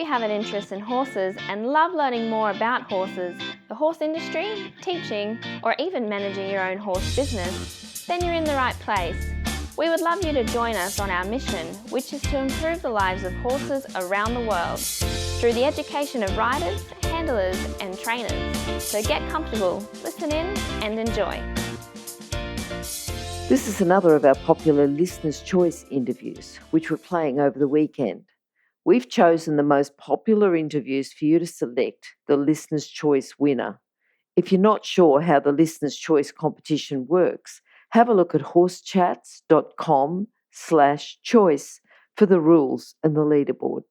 you have an interest in horses and love learning more about horses, the horse industry, teaching, or even managing your own horse business, then you're in the right place. We would love you to join us on our mission, which is to improve the lives of horses around the world through the education of riders, handlers, and trainers. So get comfortable, listen in, and enjoy. This is another of our popular Listener's Choice interviews, which we're playing over the weekend. We've chosen the most popular interviews for you to select the Listener's Choice winner. If you're not sure how the Listener's Choice competition works, have a look at horsechats.com/choice for the rules and the leaderboard.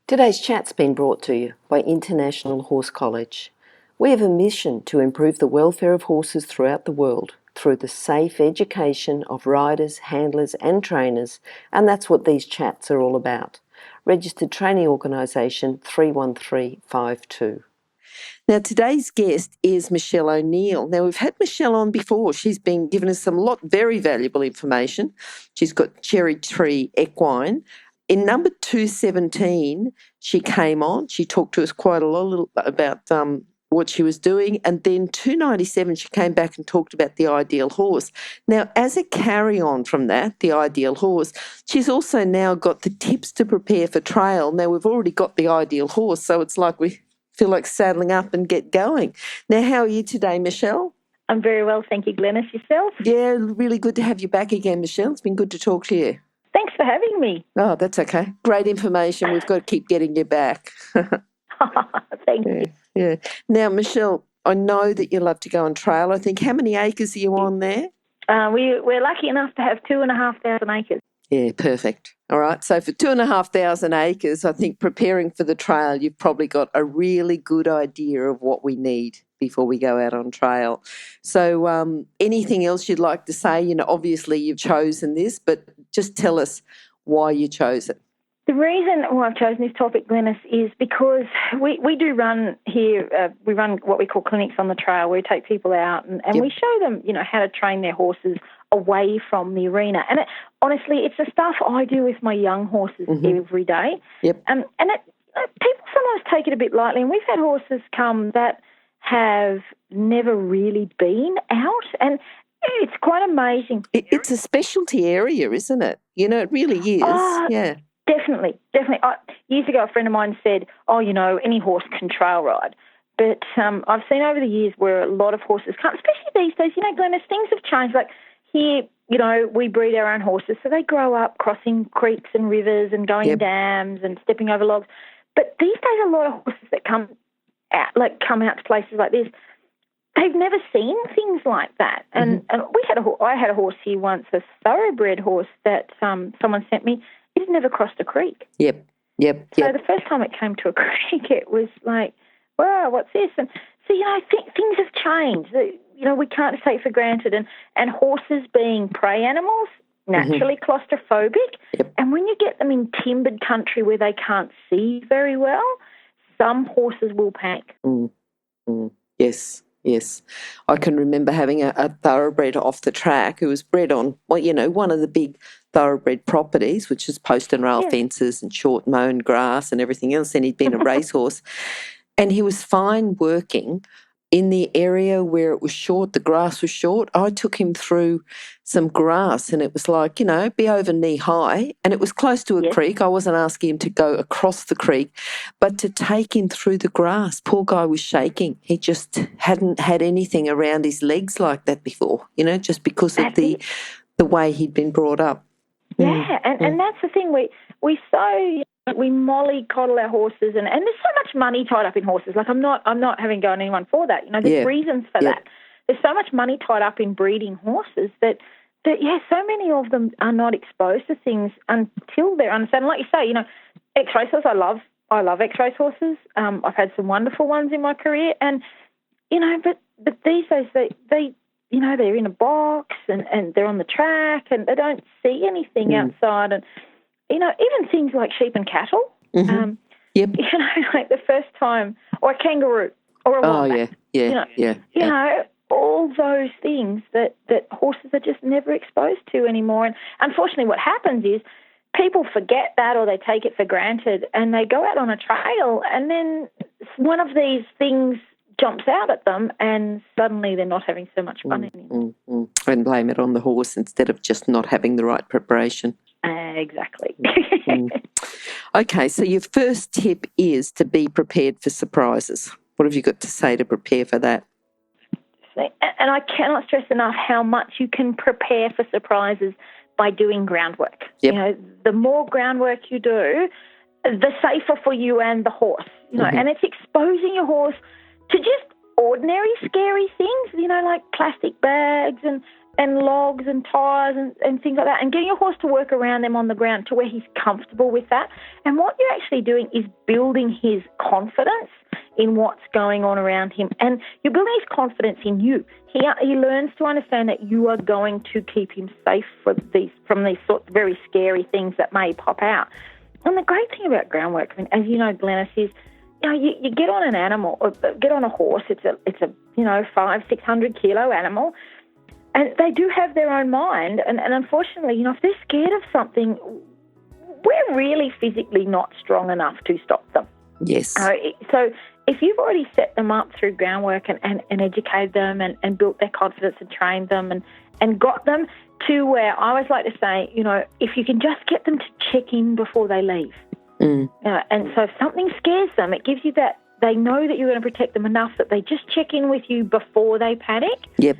Today's chat's been brought to you by International Horse College. We have a mission to improve the welfare of horses throughout the world through the safe education of riders, handlers and trainers, and that's what these chats are all about. Registered Training Organisation 31352. Now, today's guest is Michelle O'Neill. Now, we've had Michelle on before. She's been giving us very valuable information. She's got Cherry Tree Equine. In number 217, she came on. She talked to us quite a lot about what she was doing. And then 297, she came back and talked about the ideal horse. Now, as a carry-on from that, the ideal horse, she's also now got the tips to prepare for trail. Now, we've already got the ideal horse, so it's like we feel like saddling up and get going. Now, how are you today, Michelle? I'm very well, thank you, Glenys. Yourself? Yeah, really good to have you back again, Michelle. It's been good to talk to you. Thanks for having me. Oh, that's okay. Great information. We've got to keep getting you back. Thank you. Yeah. Now, Michelle, I know that you love to go on trail. I think, how many acres are you on there? We're lucky enough to have 2,500 acres. Yeah, perfect. All right. So for 2,500 acres, I think preparing for the trail, you've probably got a really good idea of what we need before we go out on trail. So anything else you'd like to say? You know, obviously you've chosen this, but just tell us why you chose it. The reason why I've chosen this topic, Glenys, is because we do run here, we run what we call clinics on the trail where we take people out and Yep. we show them, how to train their horses away from the arena. And honestly, it's the stuff I do with my young horses every day. Yep. And people sometimes take it a bit lightly. And we've had horses come that have never really been out. And it's quite amazing. It's a specialty area, isn't it? It really is. Yeah. Definitely. Years ago, a friend of mine said, any horse can trail ride. But I've seen over the years where a lot of horses can't, especially these days, Glenys, things have changed. Like here, we breed our own horses, so they grow up crossing creeks and rivers and going in dams and stepping over logs. But these days, a lot of horses that come out to places like this, they've never seen things like that. And I had a horse here once, a thoroughbred horse that someone sent me. It never crossed a creek. Yep. So the first time it came to a creek, it was like, wow, what's this? And so, things have changed. We can't take for granted. And horses being prey animals, naturally claustrophobic. Yep. And when you get them in timbered country where they can't see very well, some horses will panic. Yes. I can remember having a thoroughbred off the track who was bred on, one of the big thoroughbred properties, which is post and rail fences and short mown grass and everything else. And he'd been a racehorse. And he was fine working in the area where it was short, the grass was short. I took him through some grass and it was like, be over knee high, and it was close to a creek. I wasn't asking him to go across the creek, but to take him through the grass. Poor guy was shaking. He just hadn't had anything around his legs like that before, just because of the way he'd been brought up. Yeah, and that's the thing. We mollycoddle our horses, and there's so much money tied up in horses. Like I'm not having go on anyone for that. There's reasons for that. There's so much money tied up in breeding horses that so many of them are not exposed to things until they're understand. Like you say, X-race horses. I love X-race horses. I've had some wonderful ones in my career, and but these days they they're in a box and they're on the track and they don't see anything outside. And even things like sheep and cattle. Like the first time, or a kangaroo, or a wombat. All those things that horses are just never exposed to anymore. And unfortunately what happens is people forget that, or they take it for granted, and they go out on a trail, and then one of these things jumps out at them, and suddenly they're not having so much fun anymore. And blame it on the horse instead of just not having the right preparation. Exactly. Okay, so your first tip is to be prepared for surprises. What have you got to say to prepare for that? And I cannot stress enough how much you can prepare for surprises by doing groundwork. Yep. You know, the more groundwork you do, the safer for you and the horse. You know, and it's exposing your horse to just ordinary scary things, you know, like plastic bags and logs and tires and things like that, and getting your horse to work around them on the ground to where he's comfortable with that. And what you're actually doing is building his confidence in what's going on around him, and you're building his confidence in you. He learns to understand that you are going to keep him safe from these sort of very scary things that may pop out. And the great thing about groundwork, I mean, as you know, Glenys, is you get on an animal, or get on a horse. It's a 500-600 kilo animal. And they do have their own mind, and unfortunately, you know, if they're scared of something, we're really physically not strong enough to stop them. Yes. So if you've already set them up through groundwork and educated them and built their confidence and trained them and got them to where I always like to say, you know, if you can just get them to check in before they leave. And so if something scares them, it gives you that, they know that you're going to protect them enough that they just check in with you before they panic. Yep.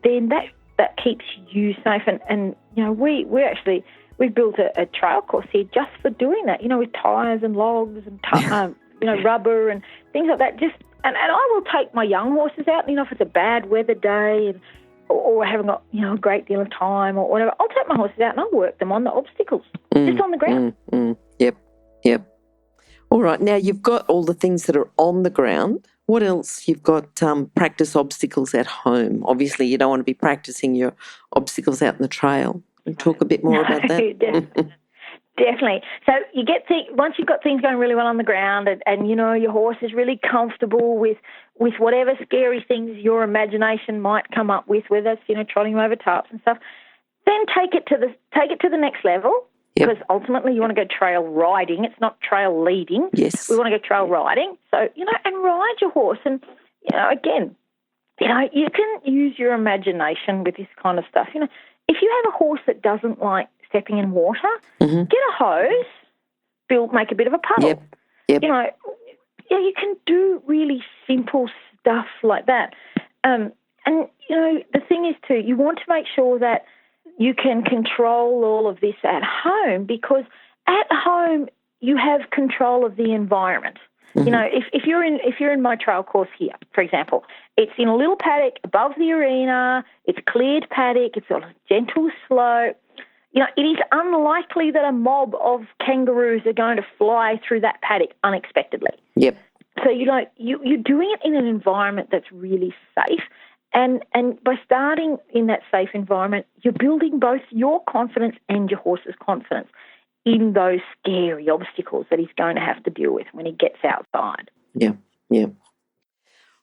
Then that keeps you safe. And you know, we've built a trail course here just for doing that, you know, with tyres and logs and you know, rubber and things like that. Just and I will take my young horses out, you know, if it's a bad weather day or haven't got, you know, a great deal of time or whatever, I'll take my horses out and I'll work them on the obstacles, just on the ground. Yep. All right, now you've got all the things that are on the ground. What else? You've got practice obstacles at home. Obviously, you don't want to be practicing your obstacles out in the trail. Can you talk a bit more about that? Definitely. So you get once you've got things going really well on the ground and you know, your horse is really comfortable with whatever scary things your imagination might come up with, whether it's, you know, trotting over tarps and stuff, then take it to the next level. Because ultimately you want to go trail riding. It's not trail leading. Yes. We want to go trail riding. So, you know, and ride your horse. And, you know, again, you know, you can use your imagination with this kind of stuff. You know, if you have a horse that doesn't like stepping in water, get a hose, make a bit of a puddle. Yep. You know, you can do really simple stuff like that. And, you know, the thing is too, you want to make sure that you can control all of this at home, because at home you have control of the environment. You know, if you're in my trail course here, for example, it's in a little paddock above the arena, it's cleared paddock, it's on a gentle slope. You know, it is unlikely that a mob of kangaroos are going to fly through that paddock unexpectedly. Yep. So you're doing it in an environment that's really safe. And by starting in that safe environment, you're building both your confidence and your horse's confidence in those scary obstacles that he's going to have to deal with when he gets outside. Yeah.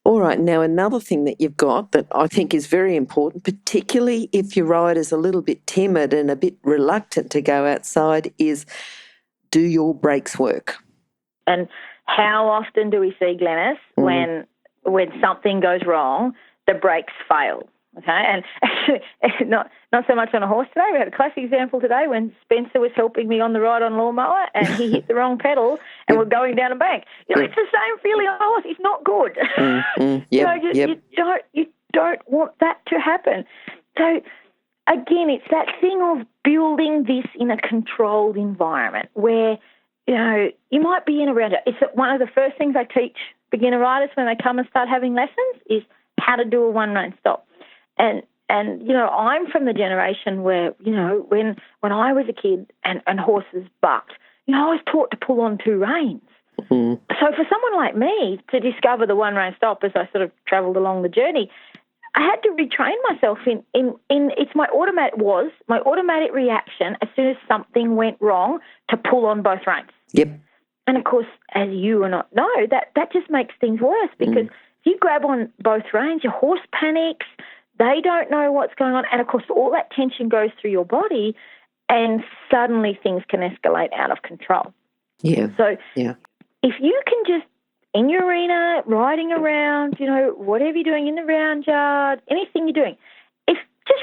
All right, now another thing that you've got that I think is very important, particularly if your rider's a little bit timid and a bit reluctant to go outside, is do your brakes work? And how often do we see, Glenys, when something goes wrong, the brakes fail, okay? And not so much on a horse today. We had a classic example today when Spencer was helping me on the ride on lawnmower and he hit the wrong pedal and we're going down a bank. You know, it's the same feeling on a horse. It's not good. You don't want that to happen. So, again, it's that thing of building this in a controlled environment where, you know, you might be in around it. It's one of the first things I teach beginner riders when they come and start having lessons is how to do a one-rein stop. And you know, I'm from the generation where, you know, when I was a kid and horses bucked, you know, I was taught to pull on two reins. So for someone like me to discover the one-rein stop as I sort of travelled along the journey, I had to retrain myself in it's my automatic reaction as soon as something went wrong to pull on both reins. Yep. And of course, as you or not know, that just makes things worse because if you grab on both reins, your horse panics, they don't know what's going on, and of course all that tension goes through your body, and suddenly things can escalate out of control. Yeah. So yeah. if you can just, in your arena, riding around, whatever you're doing in the round yard, anything you're doing, if just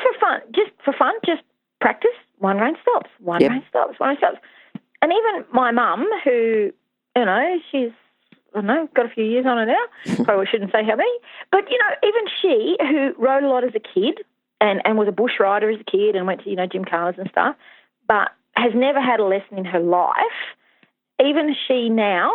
for fun, just practice one rein stops, one rein stops, one rein stops. And even my mum, who, she's, I don't know, got a few years on her now, probably shouldn't say how many, but, even she, who rode a lot as a kid and was a bush rider as a kid and went to, gymkhana and stuff, but has never had a lesson in her life, even she now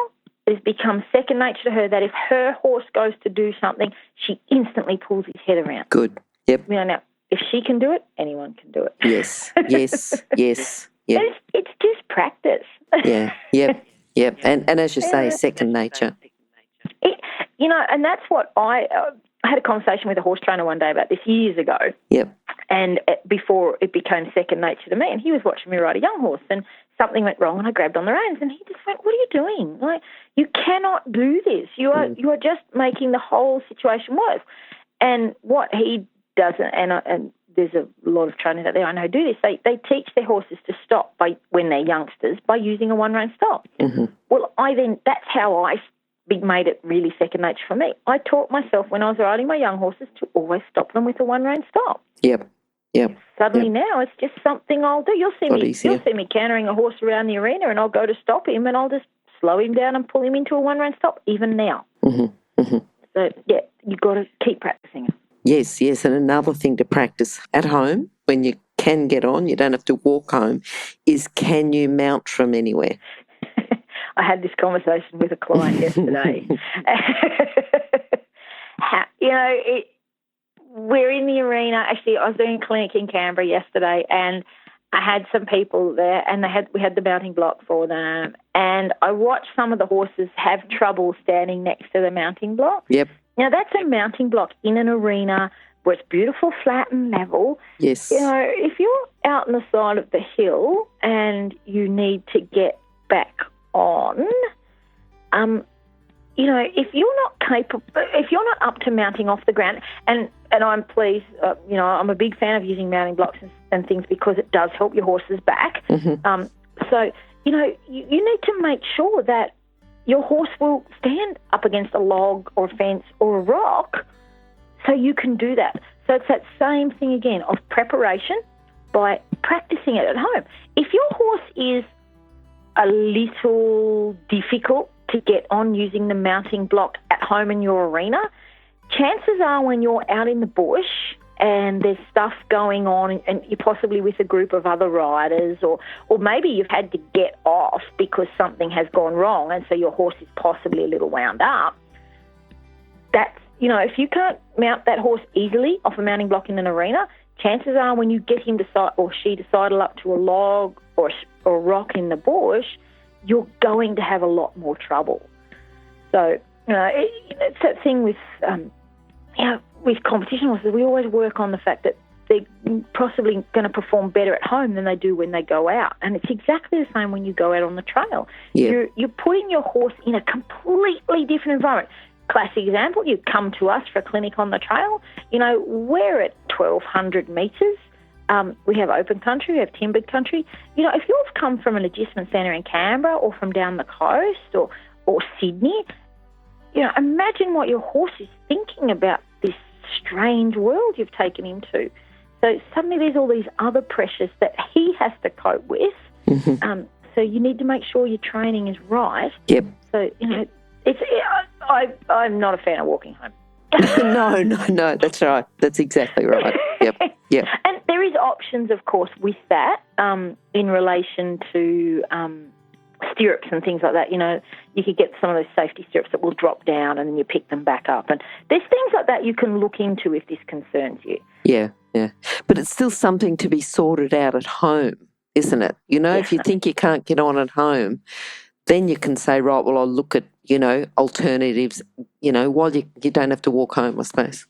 has become second nature to her that if her horse goes to do something, she instantly pulls his head around. Good. Yep. Now, if she can do it, anyone can do it. Yes, yes, yes. Yep. It's just practice. Yeah, yep, yep. And as you say, second nature. And that's what I had a conversation with a horse trainer one day about this years ago. Yep. And before it became second nature to me, and he was watching me ride a young horse, and something went wrong, and I grabbed on the reins, and he just went, "What are you doing? Like, you cannot do this. You are just making the whole situation worse." And what he does, and there's a lot of trainers out there I know do this. They teach their horses to stop when they're youngsters by using a one rein stop. Mm-hmm. Well, that's how I made it really second nature for me. I taught myself when I was riding my young horses to always stop them with a one rein stop. Yep. Yep. Suddenly now it's just something I'll do. You'll see me cantering a horse around the arena, and I'll go to stop him, and I'll just slow him down and pull him into a one rein stop. Even now. Mm-hmm. Mm-hmm. So you've got to keep practicing it. Yes, yes. And another thing to practice at home when you can get on, you don't have to walk home, is can you mount from anywhere? I had this conversation with a client yesterday. We're in the arena. Actually, I was doing a clinic in Canberra yesterday, and I had some people there, and we had the mounting block for them. And I watched some of the horses have trouble standing next to the mounting block. Yep. Now, that's a mounting block in an arena where it's beautiful, flat and level. Yes. If you're out on the side of the hill and you need to get back on, if you're not capable, if you're not up to mounting off the ground, and I'm pleased, I'm a big fan of using mounting blocks and things because it does help your horse's back. Mm-hmm. So, you need to make sure that your horse will stand up against a log or a fence or a rock so you can do that. So it's that same thing again of preparation by practicing it at home. If your horse is a little difficult to get on using the mounting block at home in your arena, chances are when you're out in the bush and there's stuff going on and you're possibly with a group of other riders or maybe you've had to get off because something has gone wrong and so your horse is possibly a little wound up, that's, if you can't mount that horse easily off a mounting block in an arena, chances are when you get him or she to sidle up to a log or a rock in the bush, you're going to have a lot more trouble. So, it's that thing with competition horses, we always work on the fact that they're possibly going to perform better at home than they do when they go out. And it's exactly the same when you go out on the trail. Yeah. You're putting your horse in a completely different environment. Classic example, you come to us for a clinic on the trail. We're at 1,200 metres. We have open country, we have timbered country. If you've come from an adjustment centre in Canberra or from down the coast or Sydney, imagine what your horse is thinking about this strange world you've taken him to. So suddenly there's all these other pressures that he has to cope with. Mm-hmm. So you need to make sure your training is right. Yep. So, I'm not a fan of walking home. No, that's right. That's exactly right. Yep. And there is options, of course, with that in relation to stirrups and things like that. You could get some of those safety stirrups that will drop down and then you pick them back up. And there's things like that you can look into if this concerns you. Yeah. But it's still something to be sorted out at home, isn't it? If you think you can't get on at home, then you can say, right, well, I'll look at, alternatives, while you don't have to walk home, I suppose.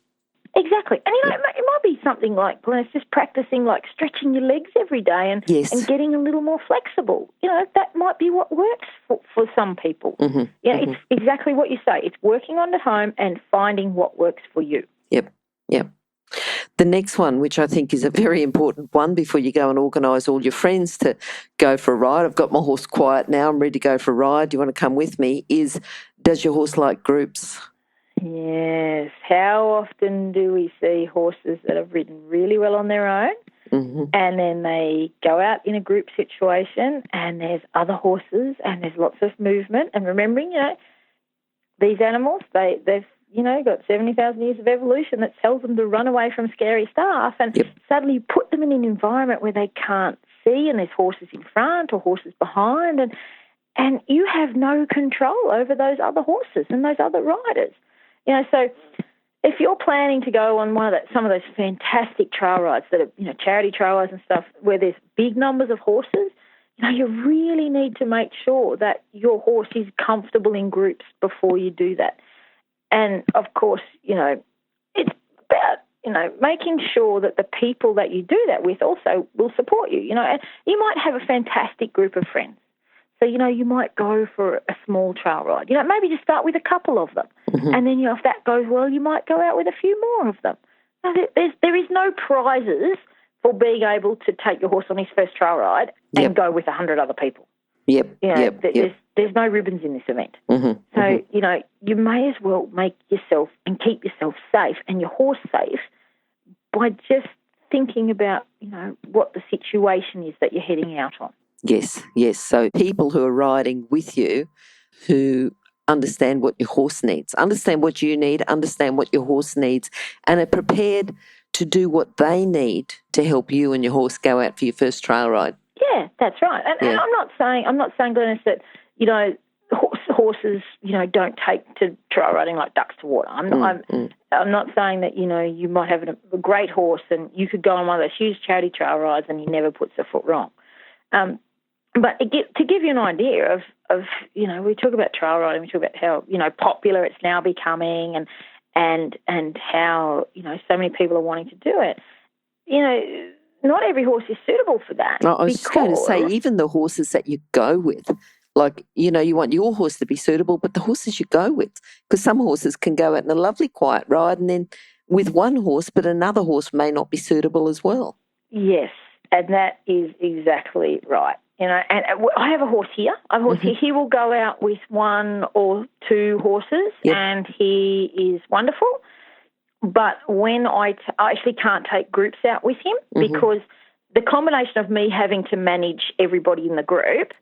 Exactly. And, it might be something like, Glenys, just practicing like stretching your legs every day and getting a little more flexible. That might be what works for some people. Mm-hmm. It's exactly what you say. It's working on at home and finding what works for you. Yep. The next one, which I think is a very important one before you go and organise all your friends to go for a ride, I've got my horse quiet now, I'm ready to go for a ride, do you want to come with me, is does your horse like groups? Yes. How often do we see horses that have ridden really well on their own and then they go out in a group situation and there's other horses and there's lots of movement, and remembering, these animals, they've got 70,000 years of evolution that tells them to run away from scary stuff, and suddenly you put them in an environment where they can't see and there's horses in front or horses behind, and you have no control over those other horses and those other riders. So if you're planning to go on some of those fantastic trail rides that are, charity trail rides and stuff where there's big numbers of horses, you really need to make sure that your horse is comfortable in groups before you do that. And, of course, it's about, making sure that the people that you do that with also will support you. And you might have a fantastic group of friends. So, you might go for a small trail ride. Maybe just start with a couple of them. And then, if that goes well, you might go out with a few more of them. Now, there is no prizes for being able to take your horse on his first trail ride and go with 100 other people. There's no ribbons in this event. So, you may as well make yourself and keep yourself safe and your horse safe by just thinking about, what the situation is that you're heading out on. Yes. So people who are riding with you who understand what your horse needs, understand what you need, understand what your horse needs, and are prepared to do what they need to help you and your horse go out for your first trail ride. Yeah, that's right. And I'm not saying, Glenys, that, horses, don't take to trail riding like ducks to water. I'm not saying that, you might have a great horse and you could go on one of those huge charity trail rides and he never puts a foot wrong. But to give you an idea of we talk about trail riding, we talk about how, popular it's now becoming and how, so many people are wanting to do it. Not every horse is suitable for that. I was just going to say, even the horses that you go with, like, you want your horse to be suitable, but the horses you go with, because some horses can go out in a lovely quiet ride and then with one horse, but another horse may not be suitable as well. Yes, and that is exactly right. And I have a horse here. He will go out with one or two horses, and he is wonderful. But when I actually can't take groups out with him because the combination of me having to manage everybody in the group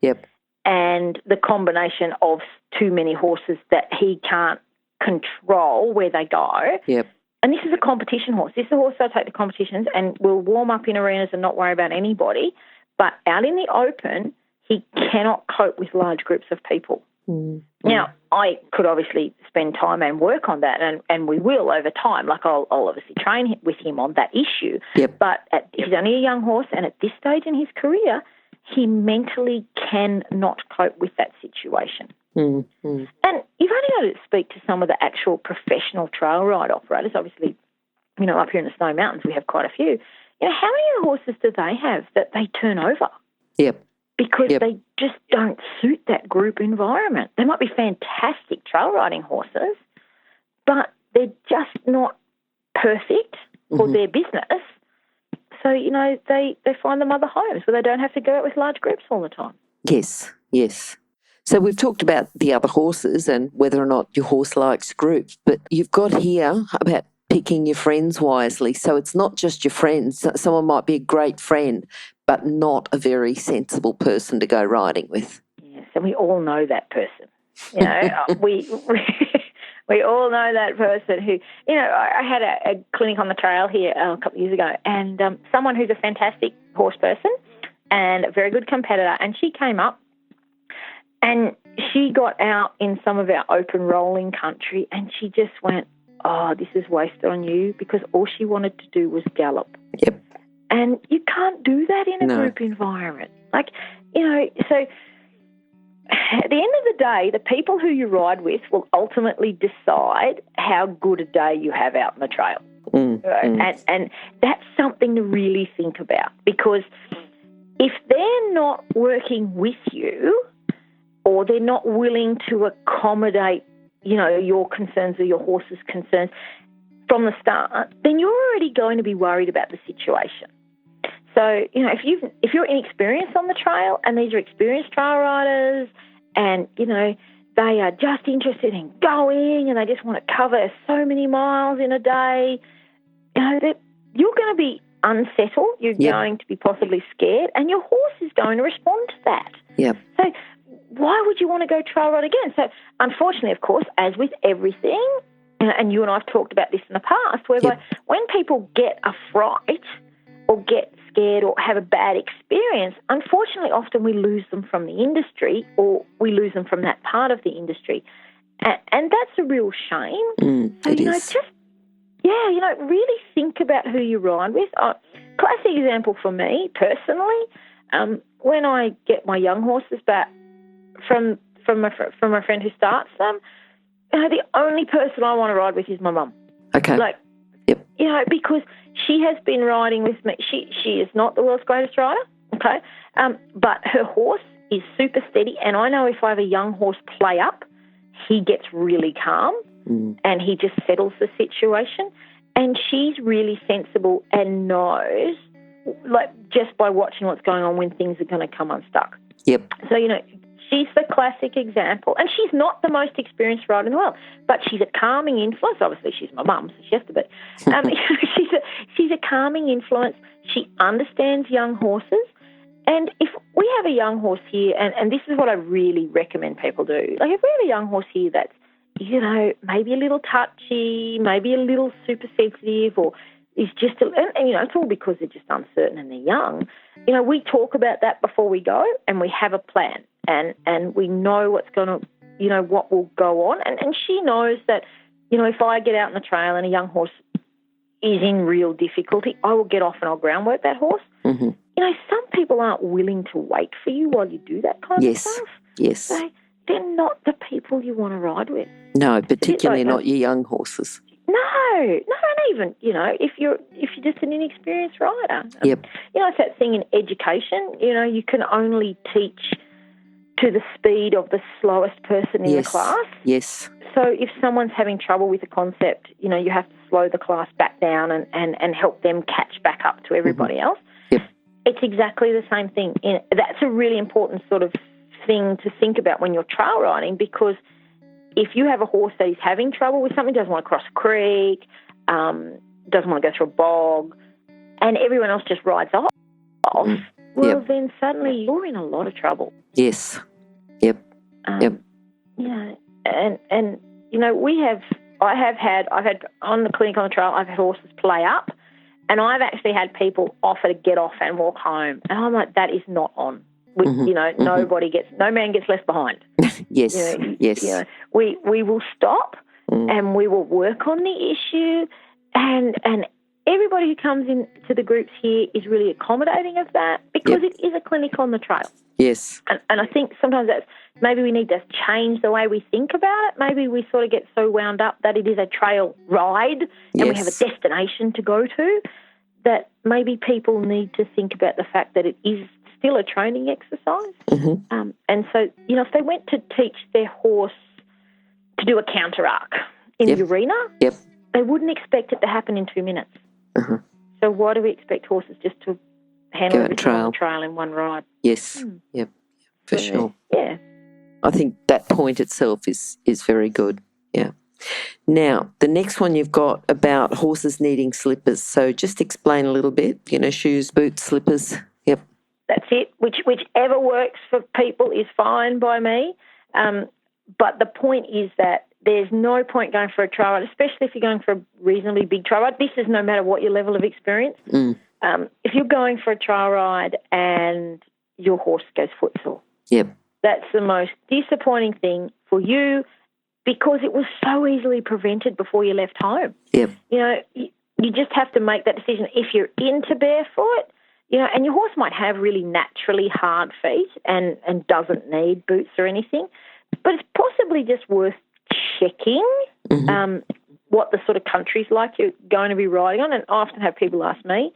and the combination of too many horses that he can't control where they go. And this is a competition horse. This is a horse I take to competitions and will warm up in arenas and not worry about anybody. But out in the open, he cannot cope with large groups of people. Now, I could obviously spend time and work on that, and we will over time. Like I'll obviously train with him on that issue. But he's only a young horse, and at this stage in his career, he mentally cannot cope with that situation. And you've only got to speak to some of the actual professional trail ride operators. Obviously, up here in the Snowy Mountains, we have quite a few. How many horses do they have that they turn over? Because they just don't suit that group environment. They might be fantastic trail riding horses, but they're just not perfect for their business. So, they find them other homes where they don't have to go out with large groups all the time. Yes. So we've talked about the other horses and whether or not your horse likes groups, but you've got here about picking your friends wisely. So it's not just your friends. Someone might be a great friend, but not a very sensible person to go riding with. Yes, and we all know that person. We all know that person who, I had a clinic on the trail here a couple of years ago, and someone who's a fantastic horse person and a very good competitor, and she came up and she got out in some of our open rolling country and she just went, oh, this is wasted on you, because all she wanted to do was gallop. And you can't do that in a group environment. So at the end of the day, the people who you ride with will ultimately decide how good a day you have out on the trail. And that's something to really think about, because if they're not working with you or they're not willing to accommodate, your concerns or your horse's concerns, from the start, then you're already going to be worried about the situation. So, if you're inexperienced on the trail and these are experienced trail riders and, they are just interested in going and they just want to cover so many miles in a day, that you're going to be unsettled, you're going to be possibly scared, and your horse is going to respond to that. Yep. So why would you want to go trail ride again? So unfortunately, of course, as with everything, and you and I have talked about this in the past, whereby when people get a fright or get scared or have a bad experience, unfortunately, often we lose them from the industry or we lose them from that part of the industry. And that's a real shame. So, it is. Really think about who you ride with. Classic example for me, personally, when I get my young horses back from my friend who starts them, the only person I want to ride with is my mum. Okay. Because she has been riding with me. She is not the world's greatest rider, okay, but her horse is super steady, and I know if I have a young horse play up, he gets really calm and he just settles the situation. And she's really sensible and knows, just by watching what's going on when things are going to come unstuck. Yep. So, she's the classic example. And she's not the most experienced rider in the world, but she's a calming influence. Obviously, she's my mum, so she has to be. She's a calming influence. She understands young horses. And if we have a young horse here, and this is what I really recommend people do, if we have a young horse here that's, maybe a little touchy, maybe a little super sensitive, or is just, it's all because they're just uncertain and they're young. We talk about that before we go, and we have a plan, and we know what's going to, what will go on. And she knows that, if I get out on the trail and a young horse is in real difficulty, I will get off and I'll groundwork that horse. Mm-hmm. Some people aren't willing to wait for you while you do that kind of stuff. Yes. They're not the people you want to ride with. No, particularly not your young horses. No, and even, if you're just an inexperienced rider. Yep. It's that thing in education, you can only teach to the speed of the slowest person in the class. Yes. So if someone's having trouble with a concept, you have to slow the class back down and help them catch back up to everybody else. Yep. It's exactly the same thing. That's a really important sort of thing to think about when you're trail riding, because if you have a horse that is having trouble with something, doesn't want to cross a creek, doesn't want to go through a bog, and everyone else just rides off, then suddenly you're in a lot of trouble. Yes. Yep. And I've had on the clinic on the trail, I've had horses play up, and I've actually had people offer to get off and walk home, and I'm like, that is not on. No man gets left behind. Yes. Yes. We will stop and we will work on the issue, and everybody who comes into the groups here is really accommodating of that, because it is a clinic on the trail. Yes. And I think sometimes maybe we need to change the way we think about it. Maybe we sort of get so wound up that it is a trail ride and we have a destination to go to, that maybe people need to think about the fact that it is still a training exercise. Mm-hmm. And so, if they went to teach their horse to do a counter arc in the arena, they wouldn't expect it to happen in 2 minutes. Uh-huh. So why do we expect horses just to handle everything on the trail in one ride? Yes. Yep. For sure. Yeah. I think that point itself is very good. Yeah. Now, the next one you've got about horses needing slippers. So just explain a little bit, shoes, boots, slippers. Yep. That's it. Whichever works for people is fine by me. But the point is that there's no point going for a trail ride, especially if you're going for a reasonably big trail ride. This is no matter what your level of experience. If you're going for a trail ride and your horse goes footsore, that's the most disappointing thing for you, because it was so easily prevented before you left home. Yep. You just have to make that decision. If you're into barefoot, and your horse might have really naturally hard feet and doesn't need boots or anything, but it's possibly just worth checking what the sort of country's like you're going to be riding on. And I often have people ask me,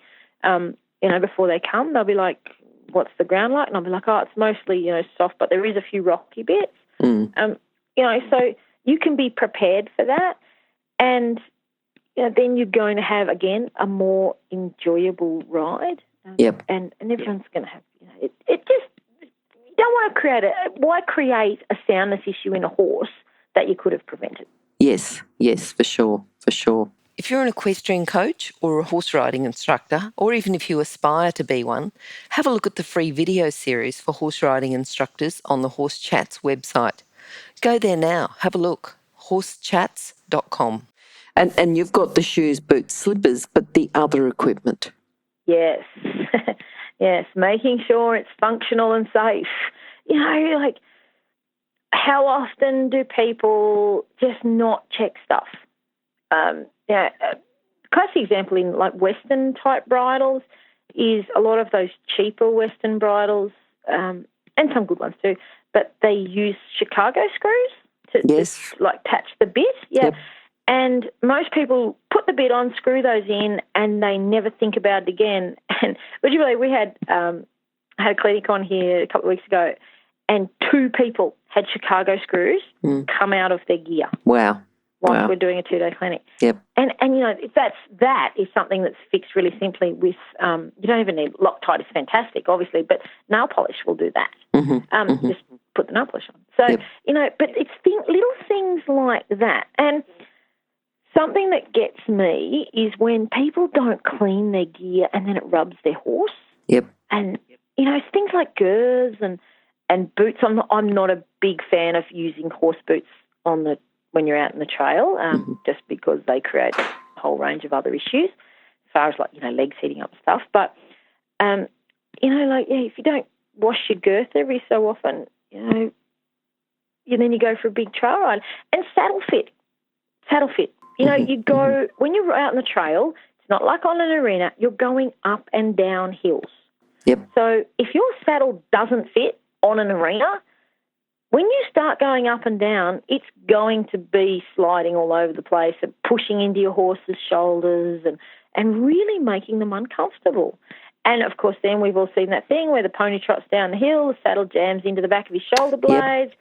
before they come, they'll be like, what's the ground like? And I'll be like, it's mostly, soft, but there is a few rocky bits. So you can be prepared for that. And, then you're going to have, again, a more enjoyable ride. Yep. And everyone's going to have, it just, you don't want to why create a soundness issue in a horse that you could have prevented? Yes, for sure. If you're an equestrian coach or a horse riding instructor, or even if you aspire to be one, have a look at the free video series for horse riding instructors on the Horse Chats website. Go there now, have a look, horsechats.com. And you've got the shoes, boots, slippers, but the other equipment. Yes. Yes, making sure it's functional and safe. Like, how often do people just not check stuff? Classic example in like Western type bridles is a lot of those cheaper Western bridles, and some good ones too, but they use Chicago screws to like attach the bit. Yeah. Yep. And most people put the bit on, screw those in, and they never think about it again. And would you believe we had a clinic on here a couple of weeks ago, and 2 people had Chicago screws come out of their gear. Wow. Whilst we're doing a 2-day clinic. Yep. And that is something that's fixed really simply with, you don't even need Loctite is fantastic, obviously, but nail polish will do that. Just put the nail polish on. So, but it's little things like that. And something that gets me is when people don't clean their gear and then it rubs their horse. Yep. And, things like gers and boots. I'm not a big fan of using horse boots when you're out in the trail, just because they create a whole range of other issues as far as, like, legs heating up and stuff. But, if you don't wash your girth every so often, then you go for a big trail ride. And saddle fit. You go, when you're out in the trail, it's not like on an arena, you're going up and down hills. Yep. So if your saddle doesn't fit on an arena, when you start going up and down, it's going to be sliding all over the place and pushing into your horse's shoulders and really making them uncomfortable. And, of course, then we've all seen that thing where the pony trots down the hill, the saddle jams into the back of his shoulder blades,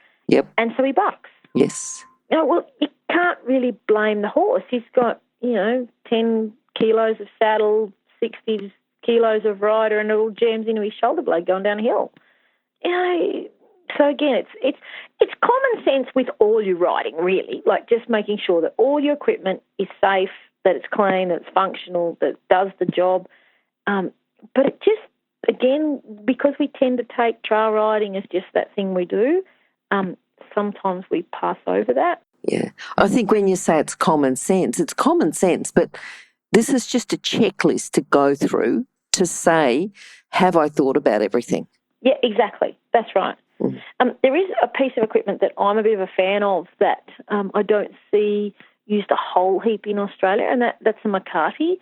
and so he bucks. Yes. Well, you can't really blame the horse. He's got, 10 kilos of saddle, 60 kilos of rider, and it all jams into his shoulder blade going down a hill. So again, it's common sense with all your riding, really, like just making sure that all your equipment is safe, that it's clean, that it's functional, that it does the job. But it just, again, because we tend to take trail riding as just that thing we do, sometimes we pass over that. Yeah. I think when you say it's common sense, but this is just a checklist to go through to say, have I thought about everything? Yeah, exactly. That's right. There is a piece of equipment that I'm a bit of a fan of that I don't see used a whole heap in Australia, and that's a Makati.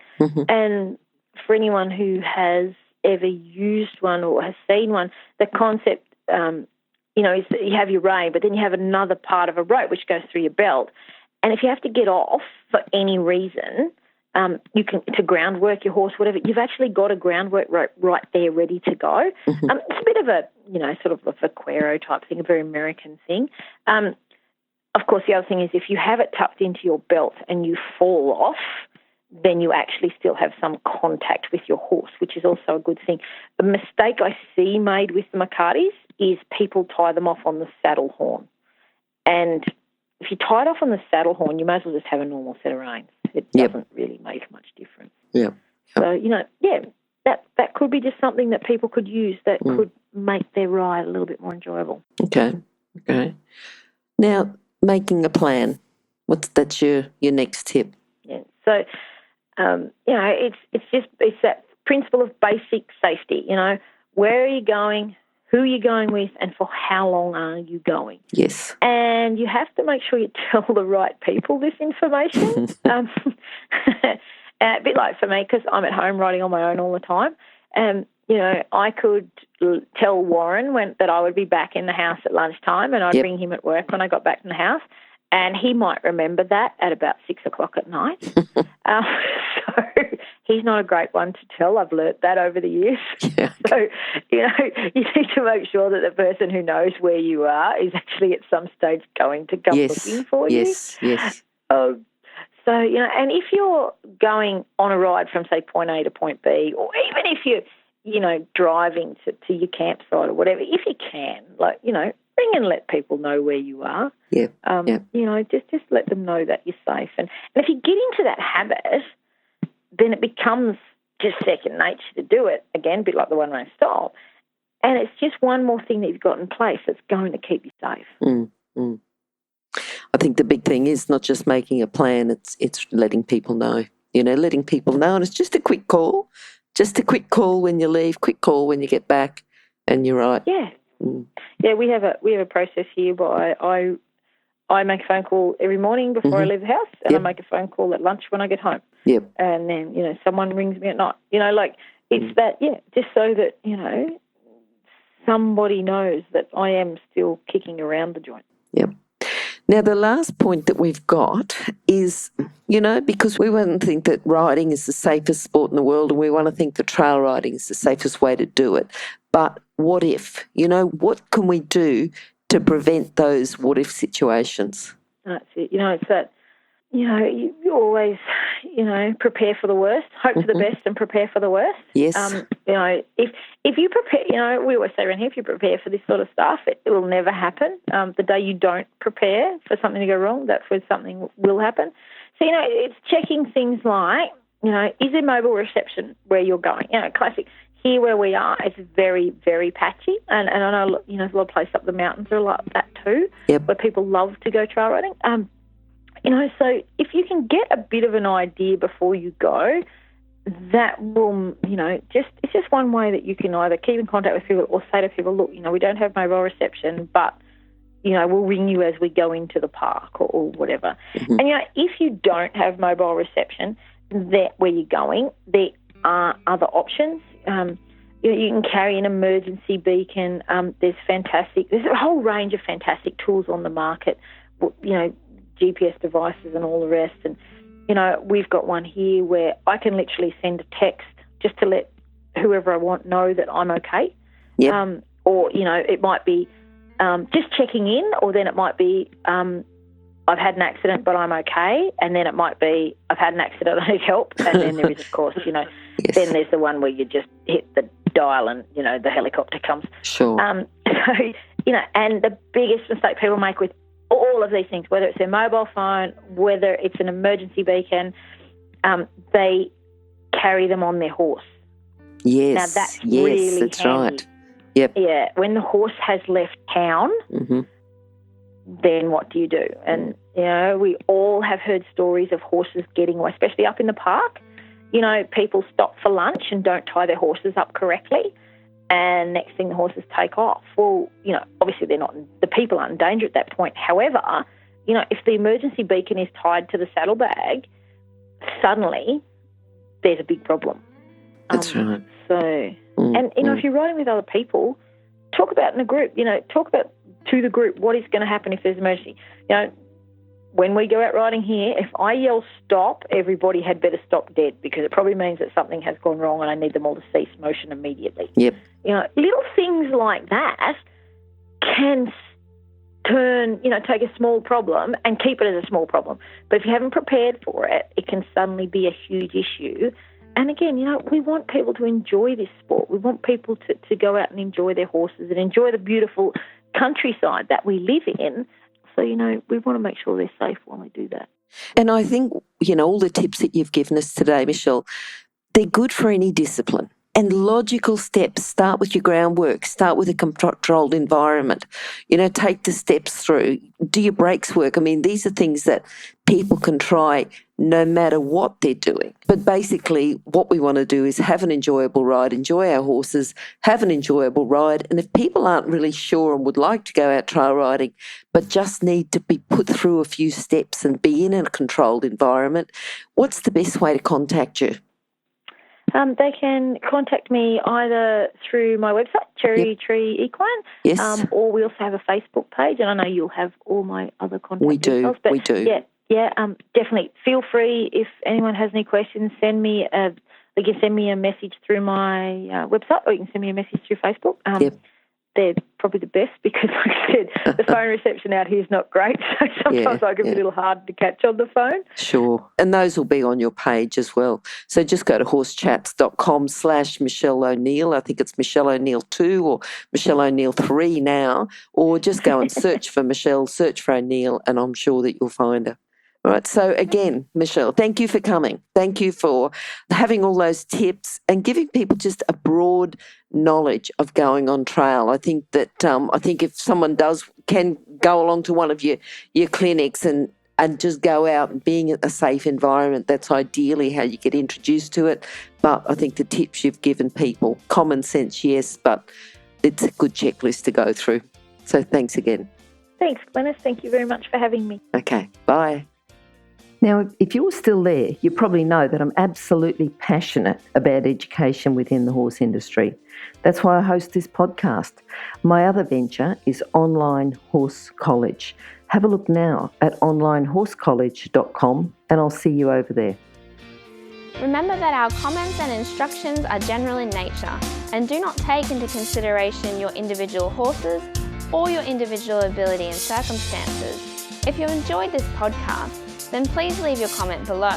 And for anyone who has ever used one or has seen one, the concept, is that you have your rein, but then you have another part of a rope which goes through your belt. And if you have to get off for any reason, you can, to groundwork your horse, whatever, you've actually got a groundwork rope right there ready to go. It's a bit of a, sort of a vaquero type thing, a very American thing. Of course, the other thing is if you have it tucked into your belt and you fall off, then you actually still have some contact with your horse, which is also a good thing. The mistake I see made with the Makatis is people tie them off on the saddle horn. And if you tie it off on the saddle horn, you may as well just have a normal set of reins. It doesn't really make much difference. Yeah. So, that could be just something that people could use that could make their ride a little bit more enjoyable. Okay. Now, making a plan. That's your next tip? Yeah. So, it's that principle of basic safety. Where are you going? Who are you going with, and for how long are you going? Yes. And you have to make sure you tell the right people this information. A bit like for me, because I'm at home riding on my own all the time. I could tell Warren that I would be back in the house at lunchtime, and I'd ring him at work when I got back in the house. And he might remember that at about 6 o'clock at night. So he's not a great one to tell. I've learnt that over the years. Yeah. So, you need to make sure that the person who knows where you are is actually at some stage going to come looking for you. Yes. So So, and if you're going on a ride from, say, point A to point B, or even if you're, driving to your campsite or whatever, if you can, ring and let people know where you are. Yeah. Just let them know that you're safe. And if you get into that habit, then it becomes just second nature to do it, again, a bit like the one-way style. And it's just one more thing that you've got in place that's going to keep you safe. I think the big thing is not just making a plan, it's letting people know. Letting people know, and it's just a quick call. Just a quick call when you leave, quick call when you get back, and you're right. Yeah. Yeah, we have a process here where I make a phone call every morning before I leave the house, and I make a phone call at lunch when I get home. Yep. And then, someone rings me at night. It's that, just so that, somebody knows that I am still kicking around the joint. Yep. Now, the last point that we've got is, because we want to think that riding is the safest sport in the world, and we want to think that trail riding is the safest way to do it. But what if? What can we do to prevent those what-if situations? That's it. It's that, you always, prepare for the worst, hope for the best and prepare for the worst. Yes. If you prepare, we always say around here, if you prepare for this sort of stuff, it will never happen. The day you don't prepare for something to go wrong, that's when something will happen. So, it's checking things like, is there mobile reception where you're going? Classic. Here where we are, it's very, very patchy. And I know, there's a lot of places up the mountains are like that too, where people love to go trail riding. So if you can get a bit of an idea before you go, that will, it's just one way that you can either keep in contact with people or say to people, look, we don't have mobile reception, but, we'll ring you as we go into the park or whatever. And, if you don't have mobile reception where you're going, there are other options. You can carry an emergency beacon. There's a whole range of fantastic tools on the market, GPS devices and all the rest. And, we've got one here where I can literally send a text just to let whoever I want know that I'm okay. Yep. Or, it might be just checking in, or then it might be I've had an accident but I'm okay, and then it might be I've had an accident, I need help, and then there is, of course, yes. Then there's the one where you just hit the dial and, the helicopter comes. Sure. So, and the biggest mistake people make with all of these things, whether it's their mobile phone, whether it's an emergency beacon, they carry them on their horse. Yes. Now that's really that's handy. right. Yep. Yeah. When the horse has left town, then what do you do? And, we all have heard stories of horses getting away, especially up in the park. People stop for lunch and don't tie their horses up correctly, and next thing the horses take off. Well, obviously the people aren't in danger at that point. However, if the emergency beacon is tied to the saddlebag, suddenly there's a big problem. That's right. So, if you're riding with other people, talk about in a group, talk about to the group what is going to happen if there's an emergency. When we go out riding here, if I yell stop, everybody had better stop dead, because it probably means that something has gone wrong and I need them all to cease motion immediately. Yep. Little things like that can turn, take a small problem and keep it as a small problem. But if you haven't prepared for it, it can suddenly be a huge issue. And again, we want people to enjoy this sport. We want people to go out and enjoy their horses and enjoy the beautiful countryside that we live in. So, we want to make sure they're safe when we do that. And I think, all the tips that you've given us today, Michelle, they're good for any discipline. And logical steps, start with your groundwork, start with a controlled environment, take the steps through, do your brakes work. I mean, these are things that people can try no matter what they're doing. But basically what we want to do is have an enjoyable ride, enjoy our horses, have an enjoyable ride. And if people aren't really sure and would like to go out trail riding, but just need to be put through a few steps and be in a controlled environment, what's the best way to contact you? They can contact me either through my website, Cherry Tree Equine, yes. Or we also have a Facebook page, and I know you'll have all my other contact details. We do. Definitely. Feel free, if anyone has any questions, they can send me a message through my website, or you can send me a message through Facebook. they're probably the best because, like I said, the phone reception out here is not great. So sometimes I can be a little hard to catch on the phone. Sure. And those will be on your page as well. So just go to horsechats.com/Michelle O'Neill. I think it's Michelle O'Neill 2 or Michelle O'Neill 3 now. Or just go and search for Michelle, search for O'Neill, and I'm sure that you'll find her. All right. So again, Michelle, thank you for coming. Thank you for having all those tips and giving people just a broad knowledge of going on trail. I think that if someone can go along to one of your clinics and just go out and being in a safe environment, that's ideally how you get introduced to it. But I think the tips you've given people, common sense, yes, but it's a good checklist to go through. So thanks again. Thanks, Glenys. Thank you very much for having me. Okay, bye. Now, if you're still there, you probably know that I'm absolutely passionate about education within the horse industry. That's why I host this podcast. My other venture is Online Horse College. Have a look now at onlinehorsecollege.com and I'll see you over there. Remember that our comments and instructions are general in nature and do not take into consideration your individual horses or your individual ability and circumstances. If you enjoyed this podcast, then please leave your comment below.